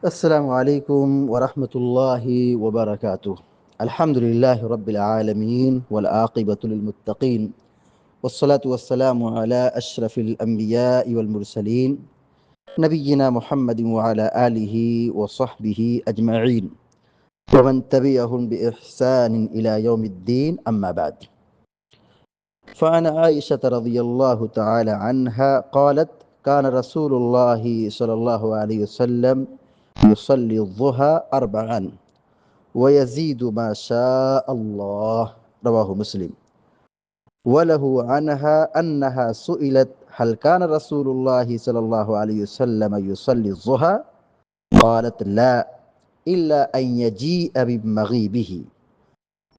السلام عليكم ورحمة الله وبركاته. الحمد لله رب العالمين والعاقبة للمتقين، والصلاة والسلام على أشرف الأنبياء والمرسلين نبينا محمد وعلى آله وصحبه أجمعين ومن تبعهم بإحسان إلى يوم الدين، أما بعد. فعن عائشة رضي الله تعالى عنها قالت: كان رسول الله صلى الله عليه وسلم يصلي الضحى أربعا ويزيد ما شاء الله. رواه مسلم. وله عنها أنها سئلت: هل كان رسول الله صلى الله عليه وسلم يصلي الضحى؟ قالت: لا، إلا أن يجيء بمغيبه.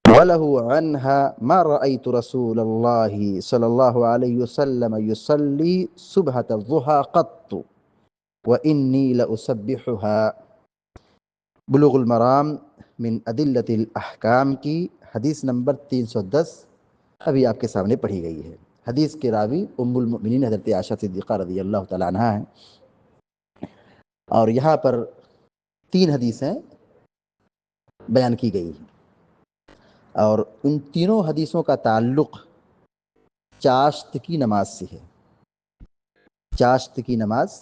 وله عنها: ما رأيت رسول الله صلى الله عليه وسلم يصلي سبحة الضحى قط وإني لأسبحها. بلوغ المرام من ادلت الاحکام کی حدیث نمبر 310 ابھی آپ کے سامنے پڑھی گئی ہے۔ حدیث کے راوی ام المؤمنین حضرت عائشہ صدیقہ رضی اللہ تعالیٰ عنہا ہیں، اور یہاں پر 3 حدیثیں بیان کی گئی ہیں، اور ان تینوں حدیثوں کا تعلق چاشت کی نماز سے ہے۔ چاشت کی نماز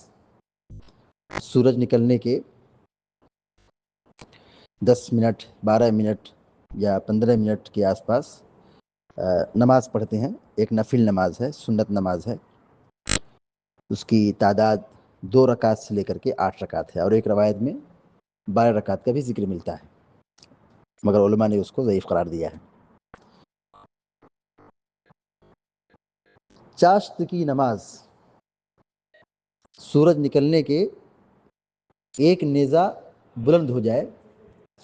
سورج نکلنے کے 10 منٹ 12 منٹ یا 15 منٹ کے آس پاس نماز پڑھتے ہیں۔ ایک نفل نماز ہے، سنت نماز ہے، اس کی تعداد 2 رکعت سے لے کر کے 8 رکعت ہے، اور ایک روایت میں 12 رکعت کا بھی ذکر ملتا ہے، مگر علماء نے اس کو ضعیف قرار دیا ہے۔ چاشت کی نماز سورج نکلنے کے ایک نیزہ بلند ہو جائے،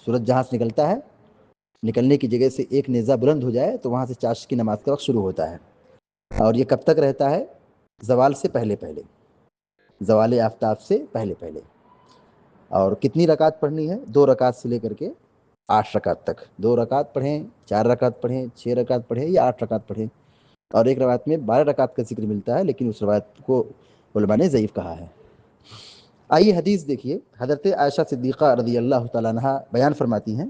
سورج جہاں سے نکلتا ہے، نکلنے کی جگہ سے ایک نیزہ بلند ہو جائے تو وہاں سے چاشت کی نماز کا وقت شروع ہوتا ہے، اور یہ کب تک رہتا ہے؟ زوال سے پہلے پہلے، زوال آفتاب سے پہلے پہلے۔ اور کتنی رکعت پڑھنی ہے؟ 2 رکعت سے لے کر کے 8 رکعت تک۔ 2 رکعت پڑھیں، 4 رکعت پڑھیں، 6 رکعت پڑھیں یا 8 رکعت پڑھیں، اور ایک روایت میں 12 رکعت کا ذکر ملتا ہے، لیکن اس روایت کو علماء نے ضعیف کہا ہے۔ آئیے حدیث دیکھیے، حضرت عائشہ صدیقہ رضی اللہ تعالیٰ عنہا بیان فرماتی ہیں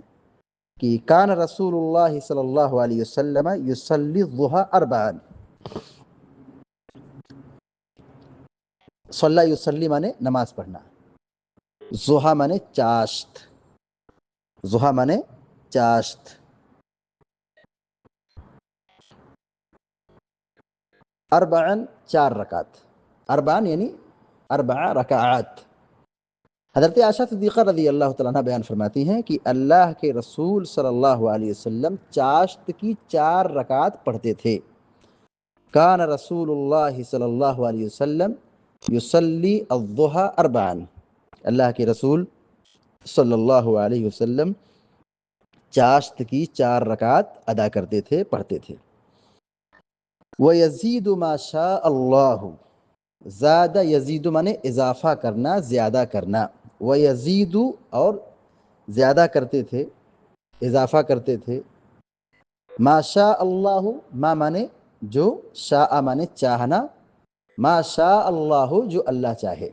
کہ کان رسول اللہ صلی اللہ علیہ وسلم یصلی الضحى اربعا۔ صلی یصلی مانے نماز پڑھنا، ضحیٰ مانے چاشت، ضحیٰ مانے چاشت۔ اربعن 4 رکعت، اربعن یعنی 4 رکعات۔ حضرت عائشہ صدیقہ رضی اللہ تعالیٰ عنہ بیان فرماتی ہیں کہ اللہ کے رسول صلی اللہ علیہ وسلم چاشت کی 4 رکعات پڑھتے تھے۔ کان رسول اللہ صلی اللہ علیہ وسلم یصلی الضحى اربعا، اللہ کے رسول صلی اللہ علیہ وسلم چاشت کی 4 رکعات ادا کرتے تھے، پڑھتے تھے۔ وَيَزِيدُ مَا شَاءَ اللَّهُ، زیادہ یزید مانے اضافہ کرنا، زیادہ کرنا۔ وَيَزِيدُ اور زیادہ کرتے تھے، اضافہ کرتے تھے۔ ما شاء اللہ، ما مانے جو، شاء مانے چاہنا، ما شاء اللہ جو اللہ چاہے۔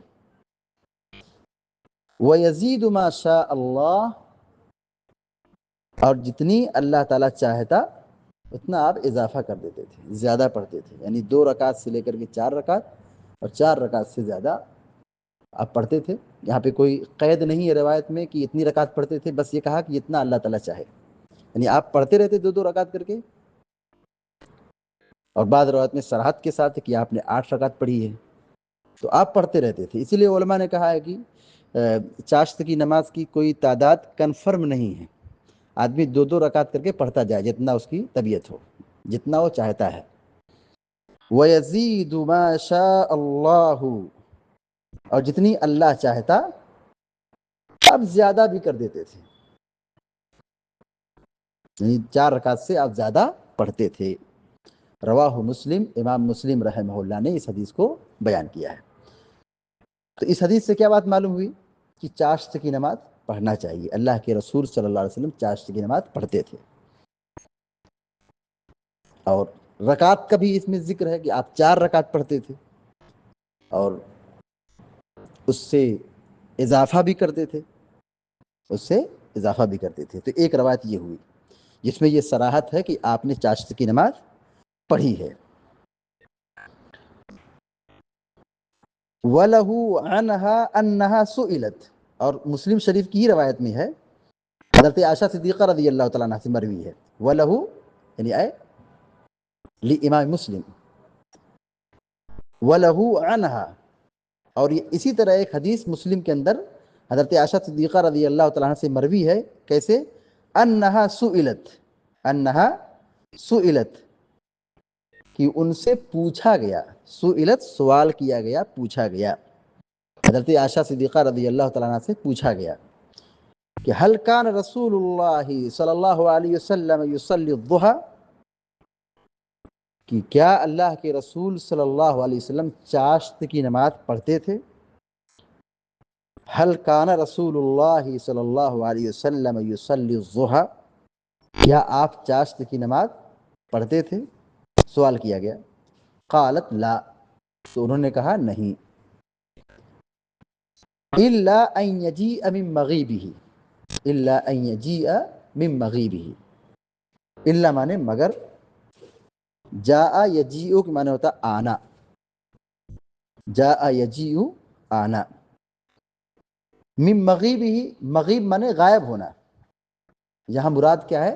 وَيَزِيدُ مَا شَاءَ اللَّهُ، اور جتنی اللہ تعالیٰ چاہتا اتنا آپ اضافہ کر دیتے تھے، زیادہ پڑھتے تھے، یعنی 2 رکعت سے لے کر کے 4 رکعت، اور 4 رکعت سے زیادہ آپ پڑھتے تھے۔ یہاں پہ کوئی قید نہیں ہے روایت میں کہ اتنی رکعت پڑھتے تھے، بس یہ کہا کہ اتنا اللہ تعالیٰ چاہے، یعنی آپ پڑھتے رہتے 2 رکعت کر کے۔ اور بعض روایت میں صراحت کے ساتھ کہ آپ نے 8 رکعت پڑھی ہے، تو آپ پڑھتے رہتے تھے۔ اسی لیے علماء نے کہا ہے کہ چاشت کی نماز کی کوئی تعداد کنفرم نہیں ہے، آدمی 2 رکعت کر کے پڑھتا جائے جتنا اس کی طبیعت ہو، جتنا وہ چاہتا ہے۔ وَيَزِيدُ مَا شَاءَ اللَّهُ، اور جتنی اللہ چاہتا اب زیادہ بھی کر دیتے تھے، یعنی 4 رکعت سے آپ زیادہ پڑھتے تھے۔ رواہ مسلم، امام مسلم رحمہ اللہ نے اس حدیث کو بیان کیا ہے۔ تو اس حدیث سے کیا بات معلوم ہوئی؟ کہ چاشت کی نماز پڑھنا چاہیے، اللہ کے رسول صلی اللہ علیہ وسلم چاشت کی نماز پڑھتے تھے۔ اور رکعت کا بھی اس میں ذکر ہے کہ آپ 4 رکعت پڑھتے تھے، اور اس سے اضافہ بھی کرتے تھے، اس سے اضافہ بھی کرتے تھے۔ تو ایک روایت یہ ہوئی جس میں یہ صراحت ہے کہ آپ نے چاشت کی نماز پڑھی ہے۔ وَلَهُ عَنْهَا أَنَّهَا سُئِلَتْ، اور مسلم شریف کی روایت میں ہے، حضرت عائشہ صدیقہ رضی اللہ تعالیٰ عنہ سے مروی ہے۔ وَلَهُ یعنی لامام مسلم، وَلَهُ عَنْهَا، اور یہ اسی طرح ایک حدیث مسلم کے اندر حضرت عائشہ صدیقہ رضی اللہ تعالیٰ عنہ سے مروی ہے، کیسے؟ انہا سئلت، انہا سئلت، کہ ان سے پوچھا گیا، سئلت سوال کیا گیا، پوچھا گیا، حضرت عائشہ صدیقہ رضی اللہ تعالیٰ عنہ سے پوچھا گیا کہ هل کان رسول اللہ صلی اللہ علیہ وسلم یصلی الضحی، کہ کیا اللہ کے رسول صلی اللہ علیہ وسلم چاشت کی نماز پڑھتے تھے؟ هل کان رسول اللہ صلی اللہ علیہ وسلم یصلی الضحی، کیا آپ چاشت کی نماز پڑھتے تھے؟ سوال کیا گیا۔ قالت لا، تو انہوں نے کہا نہیں۔ الا ان یجیء من مغیبہ، الا ان یجیء من مغیبہ، الا مانے مگر، جاء یجیء کے معنی ہوتا آنا، جاء یجیء آنا، من مغیبہ، مغیب مانے غائب ہونا، یہاں مراد کیا ہے؟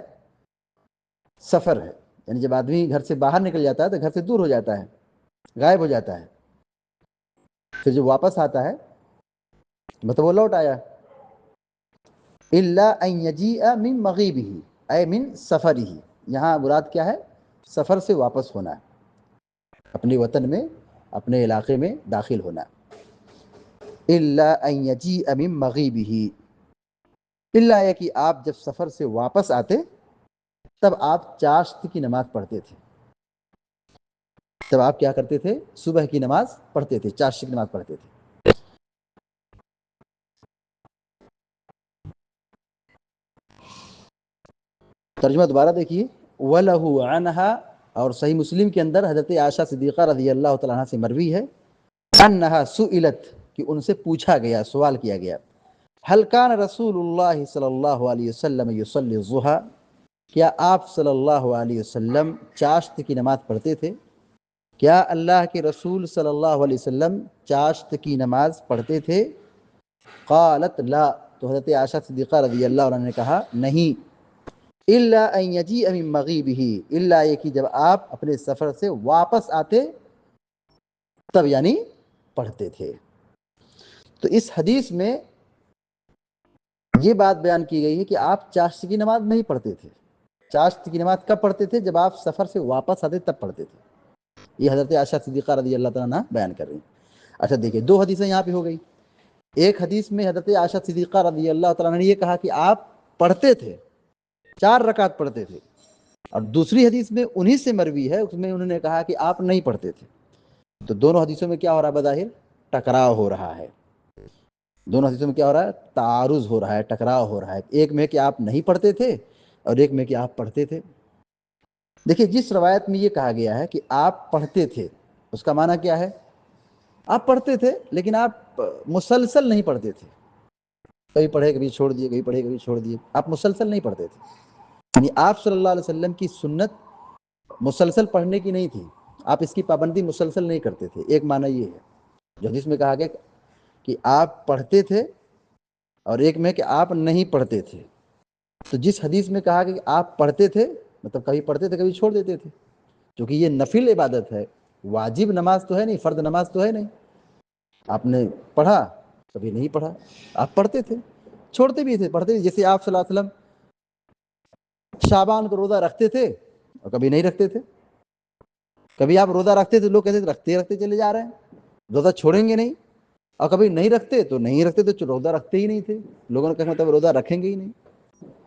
سفر ہے، یعنی جب آدمی گھر سے باہر نکل جاتا ہے تو گھر سے دور ہو جاتا ہے، غائب ہو جاتا ہے، پھر جب واپس آتا ہے مطلب وہ لوٹ آیا۔ الا ان یجیء من مغیبہ اے من سفرہ، یہاں مراد کیا ہے؟ سفر سے واپس ہونا، اپنے وطن میں، اپنے علاقے میں داخل ہونا۔ الا ان یجیء من مغیبہ، الا یہ کہ آپ جب سفر سے واپس آتے تب آپ چاشت کی نماز پڑھتے تھے، تب آپ کیا کرتے تھے؟ صبح کی نماز پڑھتے تھے، چاشت کی نماز پڑھتے تھے۔ ترجمہ دوبارہ دیکھیے، وَلَهُ عَنْهَا، اور صحیح مسلم کے اندر حضرت عائشہ صدیقہ رضی اللہ تعالیٰ عنہ سے مروی ہے، انہا سئلت، کہ ان سے پوچھا گیا، سوال کیا گیا، هل کان رسول اللہ صلی اللہ علیہ وسلم یصلی الضحی، کیا آپ صلی اللہ علیہ وسلم چاشت کی نماز پڑھتے تھے؟ کیا اللہ کے رسول صلی اللہ علیہ وسلم چاشت کی نماز پڑھتے تھے؟ قالت لا، تو حضرت عائشہ صدیقہ رضی اللہ عنہ نے کہا نہیں۔ الا ان یجیء من مغیبہ، الا یہ کہ جب آپ اپنے سفر سے واپس آتے تب یعنی پڑھتے تھے۔ تو اس حدیث میں یہ بات بیان کی گئی ہے کہ آپ چاشت کی نماز نہیں پڑھتے تھے۔ چاشت کی نماز کب پڑھتے تھے؟ جب آپ سفر سے واپس آتے تب پڑھتے تھے۔ یہ حضرت عائشہ صدیقہ رضی اللہ تعالیٰ عنہ بیان کر رہی ہیں۔ اچھا دیکھیں، دو حدیثیں یہاں پہ ہو گئی۔ ایک حدیث میں حضرت عائشہ صدیقہ رضی اللہ تعالیٰ عنہ نے یہ کہا کہ آپ پڑھتے تھے، 4 رکعت پڑھتے تھے، اور دوسری حدیث میں انہی سے مروی ہے، اس میں انہوں نے کہا کہ آپ نہیں پڑھتے تھے۔ تو دونوں حدیثوں میں کیا ہو رہا ہے؟ بظاہر ٹکراؤ ہو رہا ہے، دونوں حدیثوں میں کیا ہو رہا ہے؟ تعارض ہو رہا ہے، ٹکراؤ ہو رہا ہے، ایک میں کہ آپ نہیں پڑھتے تھے اور ایک میں کہ آپ پڑھتے تھے۔ دیکھیے، جس روایت میں یہ کہا گیا ہے کہ آپ پڑھتے تھے، اس کا معنی کیا ہے؟ آپ پڑھتے تھے لیکن آپ مسلسل نہیں پڑھتے تھے، کبھی پڑھے کبھی چھوڑ دیے، کبھی پڑھے کبھی چھوڑ دیے، آپ مسلسل نہیں پڑھتے تھے۔ یعنی آپ صلی اللہ علیہ وسلم کی سنت مسلسل پڑھنے کی نہیں تھی، آپ اس کی پابندی مسلسل نہیں کرتے تھے، ایک معنی یہ ہے جو حدیث میں کہا گیا کہ آپ پڑھتے تھے، اور ایک میں کہ آپ نہیں پڑھتے تھے۔ تو جس حدیث میں کہا کہ آپ پڑھتے تھے، مطلب کبھی پڑھتے تھے کبھی چھوڑ دیتے تھے، کیونکہ یہ نفل عبادت ہے، واجب نماز تو ہے نہیں، فرض نماز تو ہے نہیں۔ آپ نے پڑھا، کبھی نہیں پڑھا، آپ پڑھتے تھے، چھوڑتے بھی تھے، پڑھتے تھے۔ جیسے آپ صلی اللہ علیہ وسلم شعبان کو روزہ رکھتے تھے اور کبھی نہیں رکھتے تھے، کبھی آپ روزہ رکھتے تھے، لوگ کہتے تھے رکھتے رکھتے چلے جا رہے ہیں، روزہ چھوڑیں گے نہیں، اور کبھی نہیں رکھتے تو نہیں رکھتے، تو روزہ رکھتے ہی نہیں تھے، لوگوں نے کہا مطلب روزہ رکھیں گے ہی نہیں۔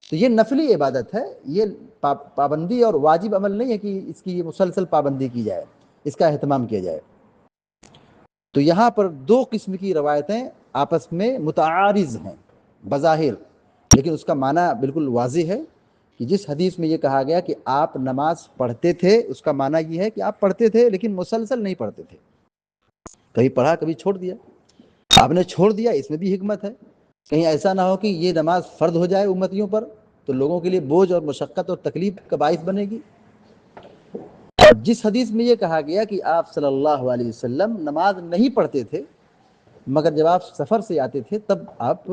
تو یہ نفلی عبادت ہے، یہ پابندی اور واجب عمل نہیں ہے کہ اس کی مسلسل پابندی کی جائے، اس کا اہتمام کیا جائے۔ تو یہاں پر 2 قسم کی روایتیں آپس میں متعارض ہیں بظاہر، لیکن اس کا معنی بالکل واضح ہے کہ جس حدیث میں یہ کہا گیا کہ آپ نماز پڑھتے تھے، اس کا معنی یہ ہے کہ آپ پڑھتے تھے لیکن مسلسل نہیں پڑھتے تھے، کبھی پڑھا کبھی چھوڑ دیا۔ آپ نے چھوڑ دیا، اس میں بھی حکمت ہے، کہیں ایسا نہ ہو کہ یہ نماز فرض ہو جائے امتیوں پر تو لوگوں کے لیے بوجھ اور مشقت اور تکلیف کا باعث بنے گی۔ اور جس حدیث میں یہ کہا گیا کہ آپ صلی اللہ علیہ وسلم نماز نہیں پڑھتے تھے مگر جب آپ سفر سے آتے تھے تب آپ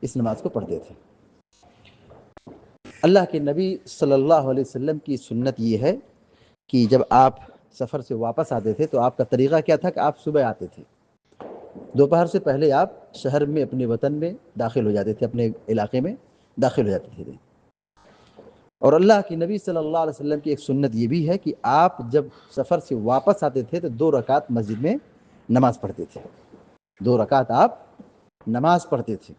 اس نماز کو پڑھتے تھے۔ اللہ کے نبی صلی اللہ علیہ وسلم کی سنت یہ ہے کہ جب آپ سفر سے واپس آتے تھے تو آپ کا طریقہ کیا تھا کہ آپ صبح آتے تھے، دوپہر سے پہلے آپ شہر میں اپنے وطن میں داخل ہو جاتے تھے، اپنے علاقے میں داخل ہو جاتے تھے۔ اور اللہ کے نبی صلی اللہ علیہ وسلم کی ایک سنت یہ بھی ہے کہ آپ جب سفر سے واپس آتے تھے تو 2 رکعت مسجد میں نماز پڑھتے تھے، 2 رکعت آپ نماز پڑھتے تھے۔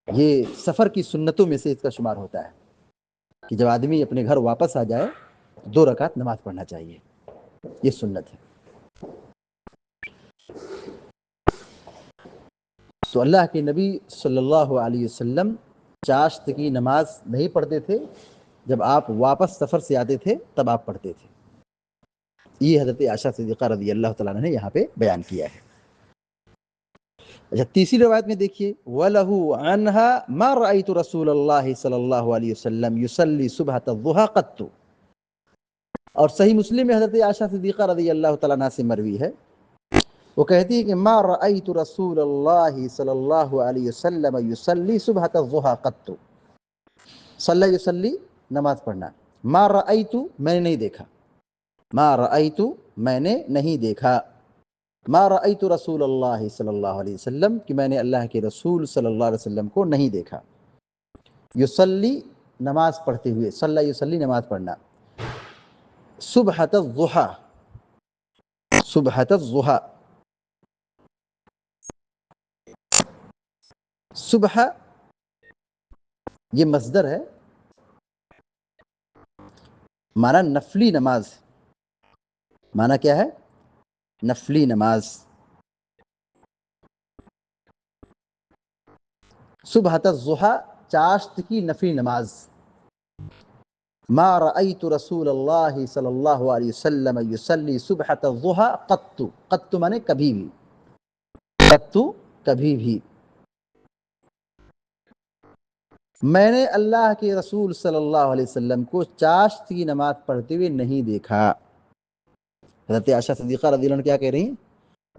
یہ سفر کی سنتوں میں سے اس کا شمار ہوتا ہے کہ جب آدمی اپنے گھر واپس آ جائے 2 رکعت نماز پڑھنا چاہیے، یہ سنت ہے۔ تو اللہ کے نبی صلی اللہ علیہ وسلم چاشت کی نماز نہیں پڑھتے تھے، جب آپ واپس سفر سے آتے تھے تب آپ پڑھتے تھے۔ یہ حضرت عائشہ صدیقہ رضی اللہ تعالیٰ نے یہاں پہ بیان کیا ہے۔ اچھا، تیسری روایت میں دیکھیے، وَلَهُ عَنْهَا مَا رَأَيْتُ رَسُولَ اللَّهِ صلی اللہ علیہ وسلم يُصَلِّي صُبْحَةَ الضُّحَىٰ قَطُّ۔ اور صحیح مسلم میں حضرت عائشہ صدیقہ رضی اللہ تعالیٰ عنہ سے مروی ہے، وہ کہتی ہے کہ ما رأیت رسول اللہ صلی اللہ علیہ وسلم یصلی صبحۃ الضحیٰ قط۔ صلی یصلی نماز پڑھنا، ما رأیت میں نے نہیں دیکھا، ما رأیت میں نے نہیں دیکھا، ما رأیت رسول اللہ صلی اللہ علیہ وسلم کہ میں نے اللہ کے رسول صلی اللہ علیہ وسلم کو نہیں دیکھا، یصلی نماز پڑھتے ہوئے، صلی یصلی نماز پڑھنا، صبحۃ الضحیٰ، صبحۃ الضحیٰ، صبح یہ مصدر ہے، مانا نفلی نماز، مانا کیا ہے؟ نفلی نماز۔ صبحۃ الضحیٰ چاشت کی نفلی نماز۔ ما رأیت رسول اللہ صلی اللہ علیہ وسلم یصلی صبحۃ الضحیٰ قط، قط مانے کبھی بھی، قط کبھی بھی، میں نے اللہ کے رسول صلی اللہ علیہ وسلم کو چاشت کی نماز پڑھتے ہوئے نہیں دیکھا۔ حضرت عائشہ صدیقہ رضی اللہ عنہ کیا کہہ رہی ہیں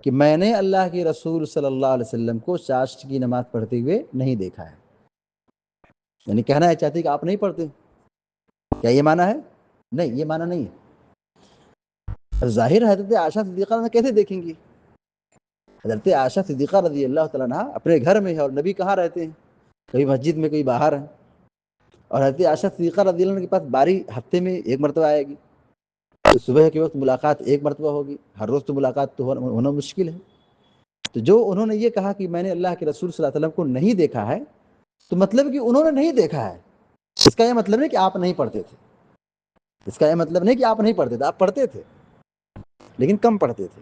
کہ میں نے اللہ کے رسول صلی اللہ علیہ وسلم کو چاشت کی نماز پڑھتے ہوئے نہیں دیکھا ہے، یعنی کہنا ہے چاہتی کہ آپ نہیں پڑھتے، کیا یہ معنی ہے؟ نہیں، یہ معنی نہیں ہے۔ ظاہر حضرت عائشہ صدیقہ عنہ کیسے دیکھیں گی؟ حضرت عائشہ صدیقہ رضی اللہ تعالیٰ عنہ اپنے گھر میں ہے اور نبی کہاں رہتے ہیں؟ کبھی مسجد میں، کبھی باہر ہیں، اور حضرت عائشہ صدیقہ رضی اللہ عنہ کے پاس باری ہفتے میں 1 مرتبہ آئے گی، تو صبح کے وقت ملاقات 1 مرتبہ ہوگی، ہر روز تو ملاقات تو ہونا مشکل ہے۔ تو جو انہوں نے یہ کہا کہ میں نے اللہ کے رسول صلی اللہ علیہ وسلم کو نہیں دیکھا ہے، تو مطلب کہ انہوں نے نہیں دیکھا ہے، اس کا یہ مطلب نہیں کہ آپ نہیں پڑھتے تھے، اس کا یہ مطلب نہیں کہ آپ نہیں پڑھتے تھے، آپ پڑھتے تھے لیکن کم پڑھتے تھے،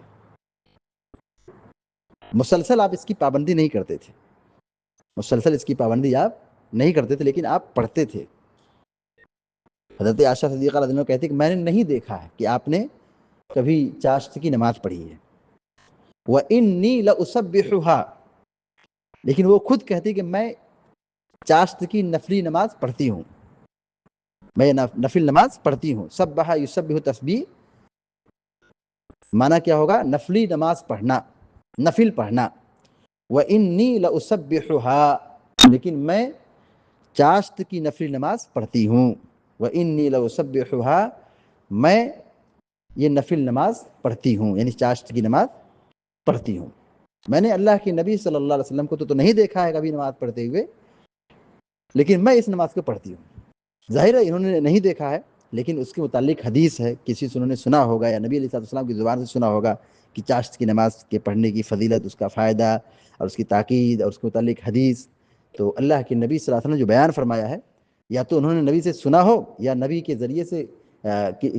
مسلسل آپ اس کی پابندی نہیں کرتے تھے، مسلسل اس کی پابندی آپ نہیں کرتے تھے لیکن آپ پڑھتے تھے۔ حضرت عائشہ صدیقہ رضی اللہ عنہا کہتے ہیں کہ میں نے نہیں دیکھا ہے کہ آپ نے کبھی چاشت کی نماز پڑھی ہے۔ وَإِنِّي لَأُسَبِّحُهَا، لیکن وہ خود کہتی کہ میں چاشت کی نفلی نماز پڑھتی ہوں، میں نفل نماز پڑھتی ہوں۔ سبح یسبح تسبیح معنی کیا ہوگا؟ نفلی نماز پڑھنا، نفل پڑھنا۔ وَإِنِّي لَأُسَبِّحُهَا، لیکن میں چاشت کی نفلی نماز پڑھتی ہوں۔ وَإِنِّي لَأُسَبِّحُهَا، میں یہ نفل نماز پڑھتی ہوں، یعنی چاشت کی نماز پڑھتی ہوں۔ میں نے اللہ کے نبی صلی اللہ علیہ وسلم کو تو نہیں دیکھا ہے کبھی نماز پڑھتے ہوئے، لیکن میں اس نماز کو پڑھتی ہوں۔ ظاہر ہے انہوں نے نہیں دیکھا ہے لیکن اس کے متعلق حدیث ہے، کسی سے انہوں نے سنا ہوگا یا نبی علیہ السلام کی زبان سے سنا ہوگا کہ چاشت کی نماز کے پڑھنے کی فضیلت، اس کا فائدہ اور اس کی تاکید اور اس کے متعلق حدیث، تو اللہ کے نبی صلی اللہ علیہ وسلم نے جو بیان فرمایا ہے یا تو انہوں نے نبی سے سنا ہو یا نبی کے ذریعے سے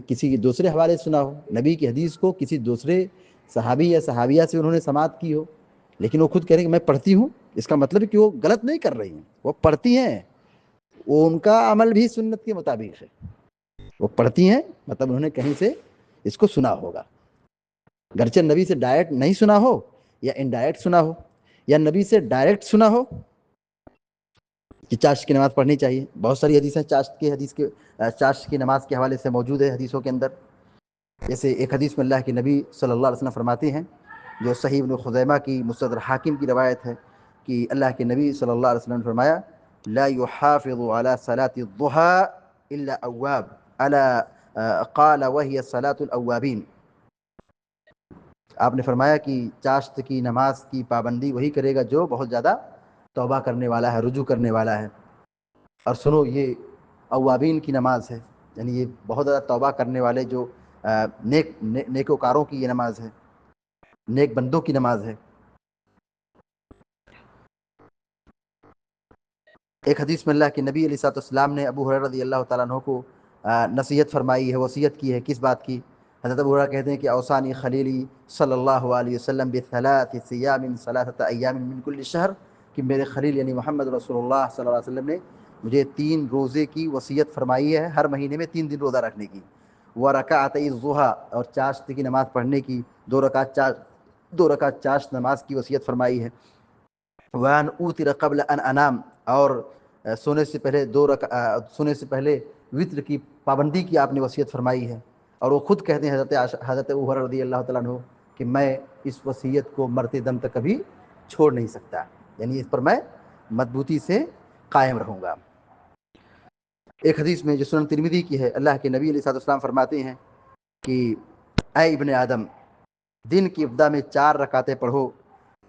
کسی دوسرے حوالے سے سنا ہو، نبی کی حدیث کو کسی دوسرے صحابی یا صحابیہ سے انہوں نے سماعت کی ہو، لیکن وہ خود کہہ رہے ہیں کہ میں پڑھتی ہوں، اس کا مطلب ہے کہ وہ غلط نہیں کر رہی ہیں، وہ پڑھتی ہیں، وہ ان کا عمل بھی سنت کے مطابق ہے، وہ پڑھتی ہیں، مطلب انہوں نے کہیں سے اس کو سنا ہوگا، گرچہ نبی سے ڈائریکٹ نہیں سنا ہو یا انڈائریکٹ سنا ہو یا نبی سے ڈائریکٹ سنا ہو کہ چاشت کی نماز پڑھنی چاہیے. بہت ساری حدیثیں چاشت کی نماز کے حوالے سے موجود ہے حدیثوں کے اندر. جیسے ایک حدیث میں اللہ کے نبی صلی اللہ علیہ وسلم فرماتے ہیں جو صحیح ابن خزیمہ کی مستدرک حاکم کی روایت ہے کہ اللہ کے نبی صلی اللہ علیہ وسلم نے فرمایا لا يحافظ على صلاة الضحى الا اواب الا قال وهي صلاة الاوابین. آپ نے فرمایا کہ چاشت کی نماز کی پابندی وہی کرے گا جو بہت زیادہ توبہ کرنے والا ہے, رجوع کرنے والا ہے. اور سنو یہ اوابین کی نماز ہے, یعنی یہ بہت زیادہ توبہ کرنے والے جو نیکوکاروں کی یہ نماز ہے, نیک بندوں کی نماز ہے. ایک حدیث میں اللہ کے نبی علیہ الصلوۃ والسلام نے ابو ہریرہ رضی اللہ تعالیٰ عنہ کو نصیحت فرمائی ہے, وصیت کی ہے. کس بات کی؟ حضرت ابو ہریرہ کہتے ہیں کہ اوصانی خلیلی صلی اللہ علیہ وسلم بثلاث صیام ثلاثۃ ایام من کل شہر, کہ میرے خلیل یعنی محمد رسول اللہ صلی اللہ علیہ وسلم نے مجھے 3 روزے کی وصیت فرمائی ہے, ہر مہینے میں 3 دن روزہ رکھنے کی. ورکعتي الضحى, اور چاشت کی نماز پڑھنے کی 2 رکعت چاشت نماز کی وصیت فرمائی ہے. وان اوتر قبل ان انام, اور سونے سے پہلے وطر کی پابندی کی آپ نے وصیت فرمائی ہے. اور وہ خود کہتے ہیں حضرت ابو ہریرہ رضی اللہ تعالیٰ عنہ کہ میں اس وصیت کو مرتے دم تک کبھی چھوڑ نہیں سکتا, یعنی اس پر میں مضبوطی سے قائم رہوں گا. ایک حدیث میں جو سنن ترمذی کی ہے, اللہ کے نبی علیہ الصلوۃ والسلام فرماتے ہیں کہ اے ابن آدم, دن کی ابتدا میں 4 رکعتیں پڑھو,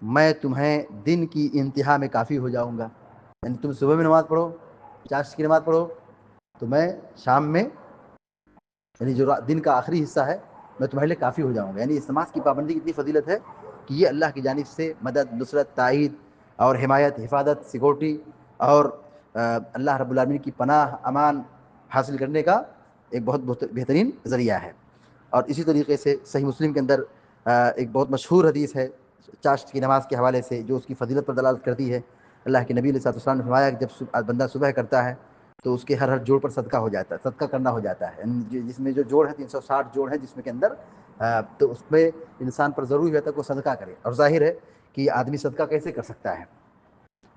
میں تمہیں دن کی انتہا میں کافی ہو جاؤں گا. یعنی تم صبح میں نماز پڑھو, چاشت کی نماز پڑھو, تو میں شام میں یعنی جو دن کا آخری حصہ ہے میں تمہارے لیے کافی ہو جاؤں گا. یعنی اس نماز کی پابندی کی اتنی فضیلت ہے کہ یہ اللہ کی جانب سے مدد, نصرت, تائید اور حمایت, حفاظت, سیکورٹی اور اللہ رب العالمین کی پناہ امان حاصل کرنے کا ایک بہت بہترین ذریعہ ہے. اور اسی طریقے سے صحیح مسلم کے اندر ایک بہت مشہور حدیث ہے چاشت کی نماز کے حوالے سے جو اس کی فضیلت پر دلالت کرتی ہے. اللہ کے نبی علیہ الصلوۃ والسلام نے فرمایا کہ جب بندہ صبح کرتا ہے تو اس کے ہر جوڑ پر صدقہ ہو جاتا ہے, صدقہ کرنا ہو جاتا ہے. جس میں جو جوڑ ہے 360 جوڑ ہیں جس میں کے اندر, تو اس میں انسان پر ضروری ہوتا ہے کہ وہ صدقہ کرے. اور ظاہر ہے کہ آدمی صدقہ کیسے کر سکتا ہے,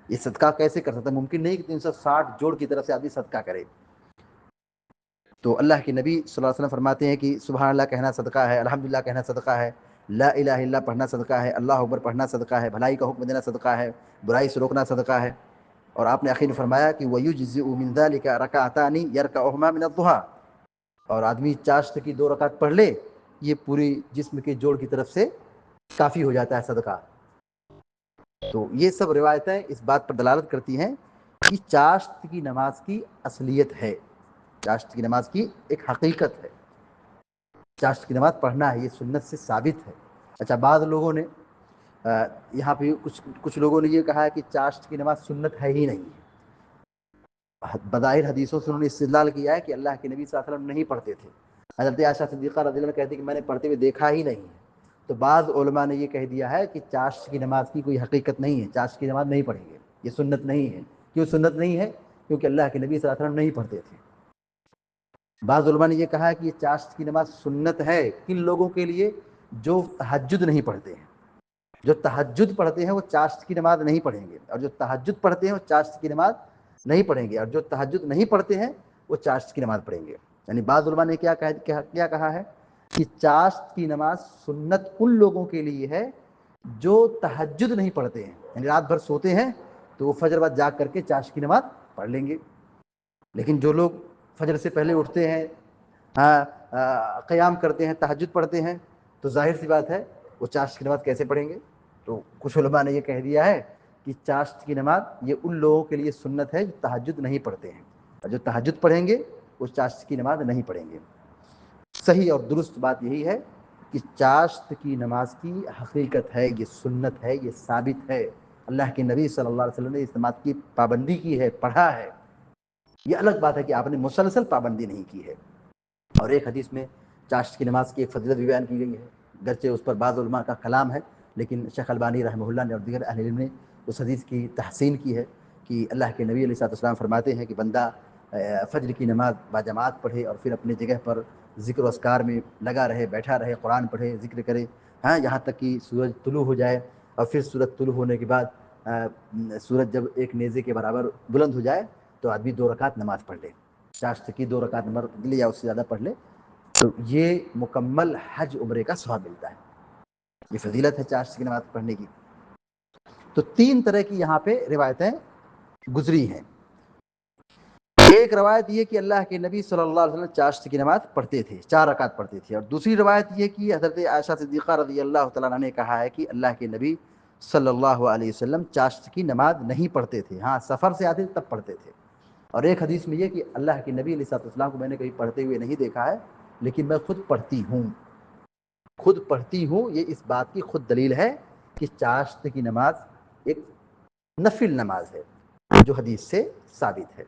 یہ صدقہ کیسے کر سکتا ہے؟ ممکن نہیں کہ 360 جوڑ کی طرف سے آدمی صدقہ کرے. تو اللہ کے نبی صلی اللہ علیہ وسلم فرماتے ہیں کہ سبحان اللہ کہنا صدقہ ہے, الحمدللہ کہنا صدقہ ہے, لا الہ الا اللہ پڑھنا صدقہ ہے, اللہ اکبر پڑھنا صدقہ ہے, بھلائی کا حکم دینا صدقہ ہے, برائی سے روکنا صدقہ ہے. اور آپ نے آخر میں فرمایا کہ وَيُجْزِئُ مِن ذَلِكَ رَكَعَتَانِ يَرْكَعُهُمَا مِنَ الضُّحَىٰ, اور آدمی چاشت کی 2 رکعت پڑھ لے, یہ پوری جسم کے جوڑ کی طرف سے کافی ہو جاتا ہے صدقہ. تو یہ سب روایتیں اس بات پر دلالت کرتی ہیں کہ چاشت کی نماز کی اصلیت ہے, چاشت کی نماز کی ایک حقیقت ہے. چاشت کی نماز پڑھنا ہے, یہ سنت سے ثابت ہے. اچھا, بعض لوگوں نے یہاں پہ کچھ لوگوں نے یہ کہا ہے کہ چاشت کی نماز سنت ہے ہی نہیں. بظاہر حدیثوں سے انہوں نے استدلال کیا ہے کہ اللہ کے نبی صلی اللہ علیہ وسلم نہیں پڑھتے تھے. حضرت عائشہ صدیقہ رضی اللہ عنہا کہتی کہ میں نے پڑھتے ہوئے دیکھا ہی نہیں. تو بعض علماء نے یہ کہہ دیا ہے کہ چاشت کی نماز کی کوئی حقیقت نہیں ہے, چاشت کی نماز نہیں پڑھیں گے, یہ سنت نہیں ہے. کیوں سنت نہیں ہے؟ کیونکہ اللہ کے نبی صلی اللہ علیہ وسلم نہیں پڑھتے تھے. بعض علماء نے یہ کہا ہے کہ یہ چاشت کی نماز سنت ہے کن لوگوں کے لیے؟ جو تہجد نہیں پڑھتے ہیں. جو تہجد پڑھتے ہیں وہ چاشت کی نماز نہیں پڑھیں گے, اور جو تہجد پڑھتے ہیں وہ چاشت کی نماز نہیں پڑھیں گے, اور جو تہجد نہیں پڑھتے ہیں وہ چاشت کی نماز پڑھیں گے. یعنی بعض علماء نے کیا کہا ہے کہ چاشت کی نماز سنت ان لوگوں کے لیے ہے جو تہجد نہیں پڑھتے ہیں, یعنی رات بھر سوتے ہیں تو وہ فجر بعد جاگ کر کے چاشت کی نماز پڑھ لیں گے. لیکن جو لوگ فجر سے پہلے اٹھتے ہیں, قیام کرتے ہیں, تہجد پڑھتے ہیں, تو ظاہر سی بات ہے وہ چاشت کی نماز کیسے پڑھیں گے؟ تو کچھ علماء نے یہ کہہ دیا ہے کہ چاشت کی نماز یہ ان لوگوں کے لیے سنت ہے جو تہجد نہیں پڑھتے ہیں, اور جو تہجد پڑھیں گے وہ چاشت کی نماز نہیں پڑھیں گے. صحیح اور درست بات یہی ہے کہ چاشت کی نماز کی حقیقت ہے, یہ سنت ہے, یہ ثابت ہے. اللہ کے نبی صلی اللہ علیہ وسلم نے اس نماز کی پابندی کی ہے, پڑھا ہے. یہ الگ بات ہے کہ آپ نے مسلسل پابندی نہیں کی ہے. اور ایک حدیث میں چاشت کی نماز کی ایک فضیلت بھی بیان کی گئی ہے, گرچہ اس پر بعض علماء کا کلام ہے, لیکن شیخ البانی رحمہ اللہ نے اور دیگر اہل علم نے اس حدیث کی تحسین کی ہے کہ اللہ کے نبی علیہ الصلوۃ والسلام فرماتے ہیں کہ بندہ فجر کی نماز باجماعت پڑھے اور پھر اپنی جگہ پر ذکر و اذکار میں لگا رہے, بیٹھا رہے, قرآن پڑھے, ذکر کرے, یہاں تک کہ سورج طلوع ہو جائے, اور پھر سورج طلوع ہونے کے بعد سورج جب ایک نیزے کے برابر بلند ہو جائے تو آدمی 2 رکعت نماز پڑھ لے، چاشت کی 2 رکعت نماز پڑھ لے یا اس سے زیادہ پڑھ لے، تو یہ مکمل حج عمرے کا ثواب ملتا ہے. یہ فضیلت ہے چاشت کی نماز پڑھنے کی. تو 3 طرح کی یہاں پہ روایتیں گزری ہیں. ایک روایت یہ کہ اللہ کے نبی صلی اللہ علیہ وسلم چاشت کی نماز پڑھتے تھے، 4 رکعت پڑھتے تھے. اور دوسری روایت یہ کہ حضرت عائشہ صدیقہ رضی اللہ تعالیٰ عنہ نے کہا ہے کہ اللہ کے نبی صلی اللہ علیہ وسلم چاشت کی نماز نہیں پڑھتے تھے، ہاں سفر سے آتے تب پڑھتے تھے. اور ایک حدیث میں یہ کہ اللہ کے نبی علیہ السلام کو میں نے کہیں پڑھتے ہوئے نہیں دیکھا ہے، لیکن میں خود پڑھتی ہوں. یہ اس بات کی خود دلیل ہے کہ چاشت کی نماز ایک نفل نماز ہے جو حدیث سے ثابت ہے.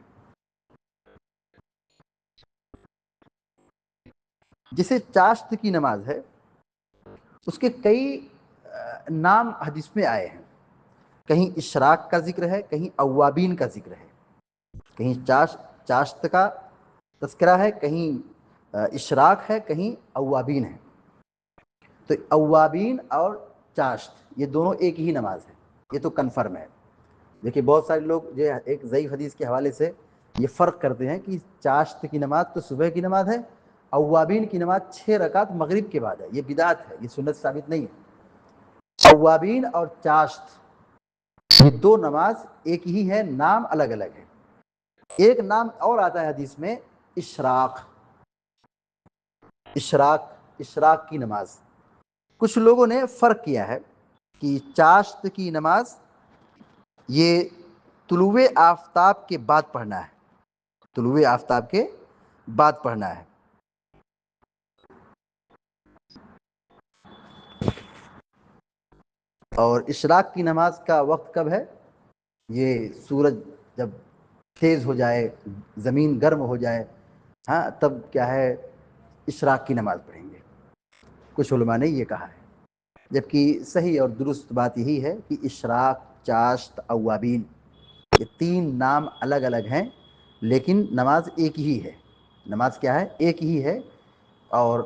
جسے چاشت کی نماز ہے اس کے کئی نام حدیث میں آئے ہیں. کہیں اشراق کا ذکر ہے، کہیں اوابین کا ذکر ہے، کہیں چاشت کا تذکرہ ہے، کہیں اشراق ہے، کہیں اوابین ہے. تو اوابین اور چاشت یہ دونوں ایک ہی نماز ہے، یہ تو کنفرم ہے. دیکھیے بہت سارے لوگ جو ایک ضعیف حدیث کے حوالے سے یہ فرق کرتے ہیں کہ چاشت کی نماز تو صبح کی نماز ہے، اوابین کی نماز 6 رکعت مغرب کے بعد ہے. یہ بدعت ہے، یہ سنت ثابت نہیں ہے. اوابین اور چاشت یہ 2 نماز ایک ہی ہے، نام الگ الگ ہے. ایک نام اور آتا ہے حدیث میں اشراق کی نماز. کچھ لوگوں نے فرق کیا ہے کہ چاشت کی نماز یہ طلوع آفتاب کے بعد پڑھنا ہے، طلوع آفتاب کے بعد پڑھنا ہے. اور اشراق کی نماز کا وقت کب ہے؟ یہ سورج جب تیز ہو جائے، زمین گرم ہو جائے، ہاں تب کیا ہے اشراق کی نماز پڑھیں گے. کچھ علماء نے یہ کہا ہے، جبکہ صحیح اور درست بات یہی ہے کہ اشراق، چاشت، اوابین یہ 3 نام الگ الگ ہیں لیکن نماز ایک ہی ہے. نماز کیا ہے؟ ایک ہی ہے. اور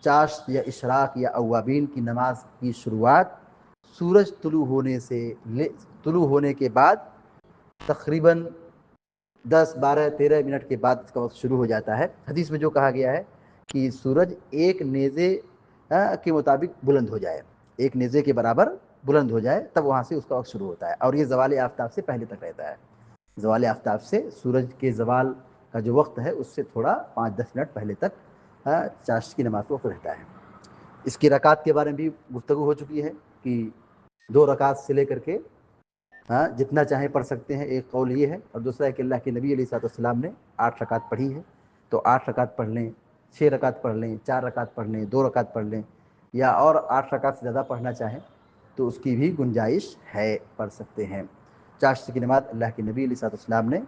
چاشت یا اشراق یا اوابین کی نماز کی شروعات سورج طلوع ہونے کے بعد تقریباً 10 12 13 منٹ کے بعد اس کا وقت شروع ہو جاتا ہے. حدیث میں جو کہا گیا ہے کہ سورج ایک نیزے کے مطابق بلند ہو جائے، ایک نیزے کے برابر بلند ہو جائے تب وہاں سے اس کا وقت شروع ہوتا ہے. اور یہ زوال آفتاب سے پہلے تک رہتا ہے. زوال آفتاب سے سورج کے زوال کا جو وقت ہے اس سے تھوڑا 5-10 منٹ پہلے تک چاشت کی نماز کا وقت رہتا ہے. اس کی رکعت کے بارے میں بھی گفتگو ہو چکی ہے کہ 2 رکعت سے لے کر کے جتنا چاہیں پڑھ سکتے ہیں، ایک قول یہ ہے. اور دوسرا ہے کہ اللہ کے نبی علیہ السلام نے 8 رکعت پڑھی ہے، تو 8 رکعت پڑھ لیں، 6 رکعت پڑھ لیں، 4 رکعت پڑھ لیں، 2 رکعت پڑھ لیں، یا اور 8 رکعت سے زیادہ پڑھنا چاہیں تو اس کی بھی گنجائش ہے، پڑھ سکتے ہیں. چاشت کی نماز اللہ کے نبی علیہ السلام نے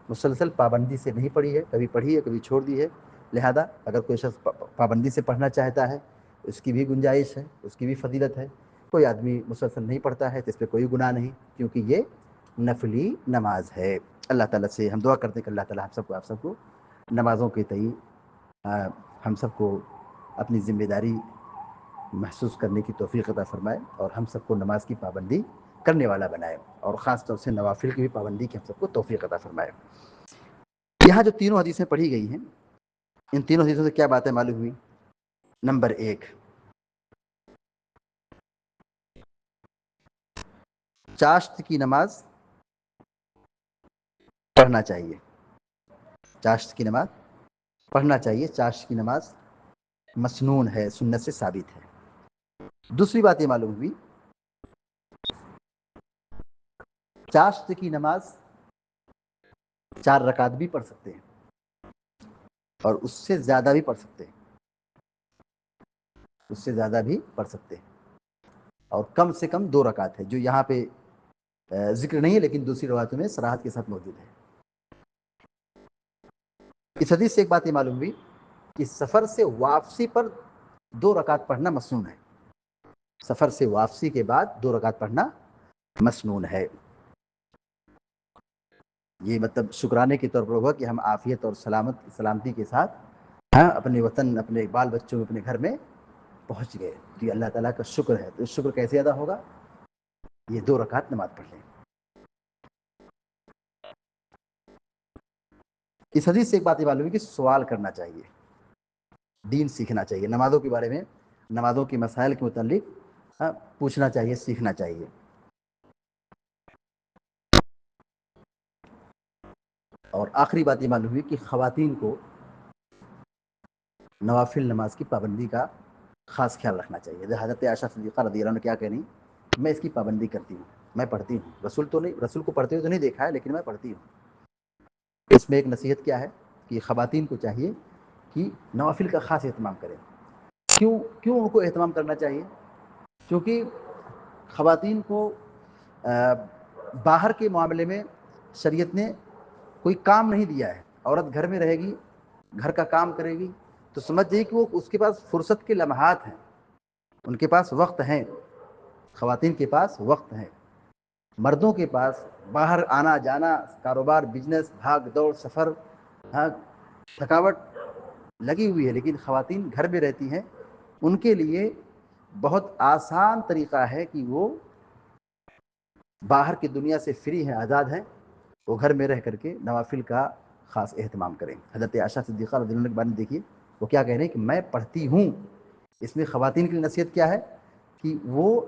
مسلسل پابندی سے نہیں پڑھی ہے، کبھی پڑھی ہے کبھی چھوڑ دی ہے. لہذا اگر کوئی شخص پابندی سے پڑھنا چاہتا ہے اس کی بھی گنجائش ہے، اس کی بھی فضیلت ہے. کوئی آدمی مسلسل نہیں پڑھتا ہے تو اس پہ کوئی گناہ نہیں، کیونکہ یہ نفلی نماز ہے. اللہ تعالیٰ سے ہم دعا کرتے ہیں کہ اللہ تعالیٰ آپ سب کو نمازوں کے تئیں ہم سب کو اپنی ذمہ داری محسوس کرنے کی توفیق عطا فرمائے اور ہم سب کو نماز کی پابندی کرنے والا بنائے، اور خاص طور سے نوافل کی بھی پابندی کی ہم سب کو توفیق عطا فرمائے. یہاں جو تینوں حدیثیں پڑھی گئی ہیں، ان تینوں حدیثوں سے کیا باتیں معلوم ہوئی؟ نمبر 1، چاشت کی نماز پڑھنا چاہیے. چاشت کی نماز پڑھنا چاہیے. چاشت کی نماز مسنون ہے، سنت سے ثابت ہے. دوسری بات یہ معلوم ہوئی چاشت کی نماز 4 رکعت بھی پڑھ سکتے ہیں اور اس سے زیادہ بھی پڑھ سکتے ہیں، اس سے زیادہ بھی پڑھ سکتے ہیں. اور کم سے کم 2 رکعت ہے جو یہاں پہ ذکر نہیں ہے لیکن دوسری روایتوں میں صراحت کے ساتھ موجود ہے. اس حدیث سے ایک بات یہ معلوم ہوئی کہ سفر سے واپسی پر 2 رکعت پڑھنا مسنون ہے. سفر سے واپسی کے بعد 2 رکعت پڑھنا مسنون ہے. یہ مطلب شکرانے کے طور پر ہوا کہ ہم عافیت اور سلامتی کے ساتھ اپنے وطن، اپنے بال بچوں، اپنے گھر میں پہنچ گئے. یہ اللہ تعالیٰ کا شکر ہے. تو اس شکر کیسے ادا ہوگا؟ یہ 2 رکعت نماز پڑھ لیں۔ اس حدیث سے ایک بات یہ معلوم ہے کہ سوال کرنا چاہیے، دین سیکھنا چاہیے، نمازوں کے بارے میں، نمازوں کے مسائل کے متعلق پوچھنا چاہیے، سیکھنا چاہیے۔ اور آخری بات یہ معلوم ہوئی کہ خواتین کو نوافل نماز کی پابندی کا خاص خیال رکھنا چاہیے۔ حضرت عائشہ صدیقہ رضی اللہ عنہ کیا کہہ رہی، میں اس کی پابندی کرتی ہوں، میں پڑھتی ہوں، رسول تو نہیں، رسول کو پڑھتے ہوئے تو نہیں دیکھا ہے لیکن میں پڑھتی ہوں۔ اس میں ایک نصیحت کیا ہے کہ خواتین کو چاہیے کہ نوافل کا خاص اہتمام کریں۔ کیوں ان کو اہتمام کرنا چاہیے؟ کیونکہ خواتین کو باہر کے معاملے میں شریعت نے کوئی کام نہیں دیا ہے۔ عورت گھر میں رہے گی، گھر کا کام کرے گی، تو سمجھ جائیے کہ وہ اس کے پاس فرصت کے لمحات ہیں، ان کے پاس وقت ہیں، خواتین کے پاس وقت ہیں۔ مردوں کے پاس باہر آنا جانا، کاروبار، بزنس، بھاگ دوڑ، سفر، تھکاوٹ لگی ہوئی ہے، لیکن خواتین گھر میں رہتی ہیں، ان کے لیے بہت آسان طریقہ ہے کہ وہ باہر کی دنیا سے فری ہیں، آزاد ہیں، وہ گھر میں رہ کر کے نوافل کا خاص اہتمام کریں۔ حضرت عائشہ صدیقہ رضی اللہ عنہ کے بارے میں دیکھیے، وہ کیا کہہ رہے ہیں کہ میں پڑھتی ہوں۔ اس میں خواتین کی نصیحت کیا ہے کہ وہ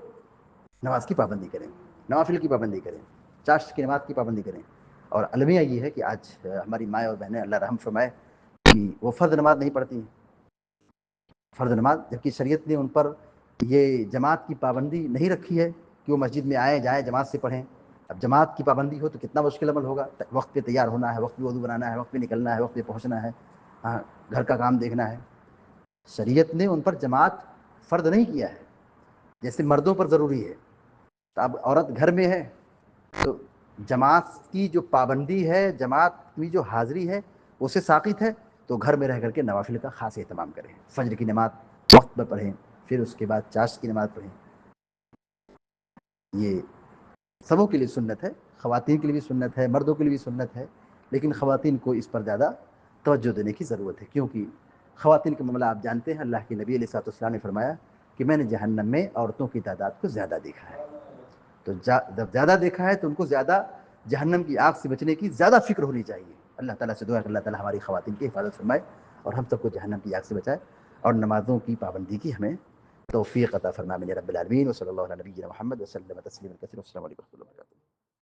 نماز کی پابندی کریں، نوافل کی پابندی کریں، چاشت کی نماز کی پابندی کریں۔ اور المیہ یہ ہے کہ آج ہماری مائیں اور بہنیں اللہ رحم فرمائے کہ وہ فرض نماز نہیں پڑھتی ہیں، فرض نماز، جبکہ شریعت نے ان پر یہ جماعت کی پابندی نہیں رکھی ہے کہ وہ مسجد میں آئیں جائیں جماعت سے پڑھیں۔ اب جماعت کی پابندی ہو تو کتنا مشکل عمل ہوگا، وقت پہ تیار ہونا ہے، وقت پہ وضو بنانا ہے، وقت پہ نکلنا ہے، وقت پہ پہنچنا ہے، گھر کا کام دیکھنا ہے۔ شریعت نے ان پر جماعت فرض نہیں کیا ہے جیسے مردوں پر ضروری ہے۔ تو اب عورت گھر میں ہے تو جماعت کی جو پابندی ہے، جماعت کی جو حاضری ہے، اسے ساقط ہے، تو گھر میں رہ کر کے نوافل کا خاص اہتمام کریں، فجر کی نماز وقت پر پڑھیں، پھر اس کے بعد چاشت کی نماز پڑھیں۔ یہ سبوں کے لیے سنت ہے، خواتین کے لیے بھی سنت ہے، مردوں کے لیے بھی سنت ہے، لیکن خواتین کو اس پر زیادہ توجہ دینے کی ضرورت ہے، کیونکہ خواتین کا معاملہ آپ جانتے ہیں، اللہ کے نبی علیہ الصلوۃ والسلام نے فرمایا کہ میں نے جہنم میں عورتوں کی تعداد کو زیادہ دیکھا ہے۔ تو جب زیادہ دیکھا ہے تو ان کو زیادہ جہنم کی آگ سے بچنے کی زیادہ فکر ہونی چاہیے۔ اللہ تعالیٰ سے دعا ہے کہ اللہ تعالیٰ ہماری خواتین کی حفاظت فرمائے اور ہم سب کو جہنم کی آگ سے بچائے، اور نمازوں کی پابندی کی ہمیں توفیق عطا فرمائے رب العالمین۔ وصلی اللہ علیہ نبینا محمد وسلم تسلیما کثیرا۔ السلام علیکم و رحمۃ اللہ وبرکاتہ۔